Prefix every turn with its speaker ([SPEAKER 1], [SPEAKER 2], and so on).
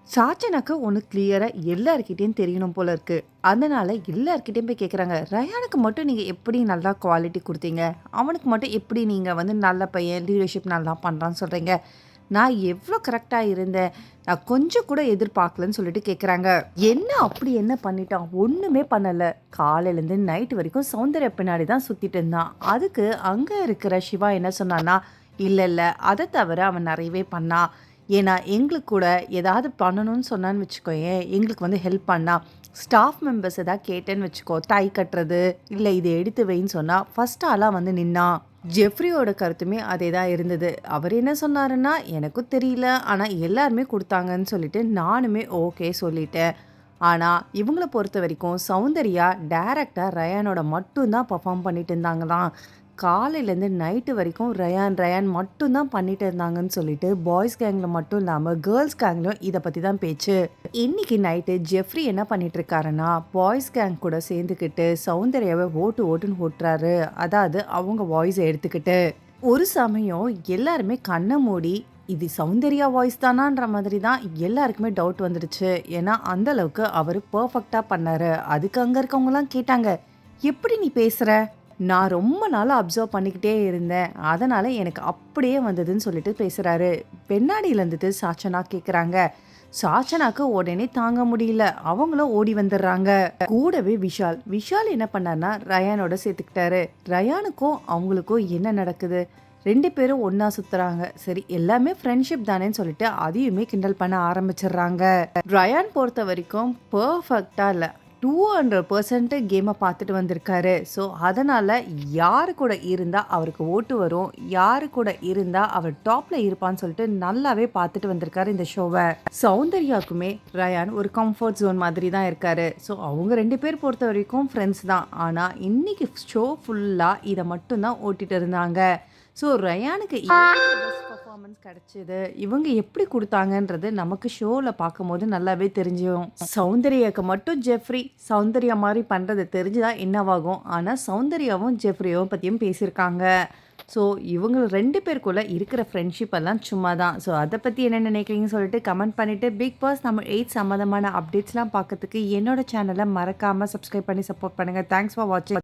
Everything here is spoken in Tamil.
[SPEAKER 1] சாச்சனாக்கு ஒண்ணு கிளியரா எல்லார்கிட்டயும் தெரியணும் போல இருக்கு. அதனால எல்லார்கிட்டயும் போய் கேட்குறாங்க. "ரயானுக்கு மட்டும் நீங்க எப்படி நல்லா குவாலிட்டி குடுத்தீங்க? அவனுக்கு மட்டும் எப்படி நீங்க வந்து நல்ல பையன், லீடர்ஷிப் நல்லா பண்றான்னு சொல்றீங்க? நான் எவ்ளோ கரெக்ட்டா இருந்தேன். நான் கொஞ்சம் கூட எதிர்பார்க்கலன்னு" சொல்லிட்டு கேட்குறாங்க. என்ன அப்படி என்ன பண்ணிட்டான்? ஒண்ணுமே பண்ணல. காலையிலேருந்து நைட் வரைக்கும் சௌந்தர்யா பின்னாடி தான் சுத்திட்டு இருந்தான். அதுக்கு அங்க இருக்கிற சிவா என்ன சொன்னான்னா, "இல்ல, இல்ல. அத தவிர அவன் நெறையவே பண்ணான். ஏன்னா, எங்களுக்கு கூட ஏதாவது பண்ணணும்னு சொன்னான்னு வச்சுக்கோயேன், எங்களுக்கு வந்து ஹெல்ப் பண்ணா. ஸ்டாஃப் மெம்பர்ஸ் எதா கேட்டேன்னு வச்சுக்கோ, டை கட்டுறது, இல்ல இத எடுத்து வைன்னு சொன்னா, ஃபர்ஸ்ட் ஆளா வந்து நின்னான். ஜெஃப்ரியோட கருத்துமே அதே தான் இருந்தது. அவர் என்ன சொன்னாருன்னா, "எனக்கும் தெரியல. ஆனா எல்லாருமே குடுத்தாங்கன்னு" சொல்லிட்டு நானுமே ஓகே சொல்லிட்டேன். ஆனா, இவங்கள பொறுத்தவரைக்கும் சௌந்தர்யா டைரக்ட்டா ரயானோட மட்டும் தான் பெர்ஃபார்ம் பண்ணிட்டு இருந்தாங்களாம். காலையிலேருந்து நைட்டு வரைக்கும் ரயான், ரயான் மட்டும் தான் பண்ணிட்டு இருந்தாங்கன்னு சொல்லிட்டு, பாய்ஸ் கேங்ல மட்டும் இல்லாம, கேர்ல்ஸ் கேங்லயும் இத பத்தி தான் பேச்சு. இன்னைக்கு நைட்டு ஜெஃப்ரி என்ன பண்ணிட்டு இருக்காருன்னா, பாய்ஸ் கேங் கூட சேர்ந்துக்கிட்டு சௌந்தர்யாவ ஓட்டு ஓட்டுன்னு ஓட்டுறாரு. அதாவது அவங்க வாய்ஸ எடுத்துக்கிட்டு. ஒரு சமயம் எல்லாருமே கண்ண மூடி, இது சௌந்தர்யா வாய்ஸ் தானான்ற மாதிரி தான் எல்லாருக்குமே டவுட் வந்துடுச்சு. ஏன்னா, அந்த அளவுக்கு அவரு பெர்ஃபெக்ட்டா பண்ணாரு. அதுக்கு அங்க இருக்கவங்கலாம் கேட்டாங்க, "எப்படி நீ பேசுற?" நான் ரொம்ப நாளா அப்சர்வ் பண்ணிக்கிட்டே இருந்தேன். அதனால எனக்கு அப்படியே வந்ததுன்னு சொல்லிட்டு பேசுறாரு. பின்னாடில இருந்துட்டு சாச்சனா கேட்குறாங்க. சாச்சனாக்கு உடனே தாங்க முடியல. அவங்களும் ஓடி வந்துடுறாங்க. கூடவே விஷால். விஷால் என்ன பண்ணார்னா, ரயானோட சேர்த்துக்கிட்டாரு. ரயானுக்கும் அவங்களுக்கும் என்ன நடக்குது? 2 பேரும் ஒண்ணா சுத்துறாங்க. சரி எல்லாமே ஃப்ரெண்ட்ஷிப் தானேன்னு சொல்லிட்டு அதையுமே கிண்டல் பண்ண ஆரம்பிச்சுடுறாங்க. ரயான் பொறுத்தவரைக்கும் பெர்ஃபெக்ட்டா இல்ல. 200% கேம பார்த்துட்டு வந்திருக்காரு. ஸோ, அதனால யாரு கூட இருந்தா அவருக்கு ஓட்டு வரும், யாரு கூட இருந்தா அவர் டாப்ல இருப்பான்னு சொல்லிட்டு நல்லாவே பார்த்துட்டு வந்திருக்காரு இந்த ஷோவ. சௌந்தர்யாக்குமே ரயான் ஒரு கம்ஃபர்ட் ஜோன் மாதிரி தான் இருக்காரு. ஸோ, அவங்க 2 பேர் பொறுத்தவரைக்கும் ஃப்ரெண்ட்ஸ் தான். ஆனா, இன்னைக்கு ஷோ ஃபுல்லா இத மட்டும் தான் ஓட்டிட்டு இருந்தாங்க. ஸோ, ரயானுக்கு பெஸ்ட் பெர்ஃபார்மன்ஸ் கிடைச்சது. இவங்க எப்படி குடுத்தாங்கன்றது நமக்கு ஷோல பார்க்கும்போது நல்லாவே தெரிஞ்சுரும். சௌந்தர்யாக்கு மட்டும் ஜெஃப்ரி, சௌந்தர்யா மாரி பண்றது தெரிஞ்சா என்னவாகும்? ஆனா, சௌந்தர்யாவும் ஜெஃப்ரியும் பத்தியும் பேசியிருக்காங்க. ஸோ, இவங்க 2 பேருக்குள்ள இருக்கிற ஃப்ரெண்ட்ஷிப் எல்லாம் சும்மா தான். ஸோ, அத பத்தி என்ன நினைக்கிறீங்கன்னு சொல்லிட்டு கமெண்ட் பண்ணிட்டு, பிக் பாஸ் தமிழ் 8 சம்மந்தமான அப்டேட்ஸ்லாம் பார்க்கறதுக்கு என்னோட சேனல மறக்காம சப்ஸ்கிரைப் பண்ணி சப்போர்ட் பண்ணுங்க. தேங்க்ஸ் ஃபார் வாட்சிங்.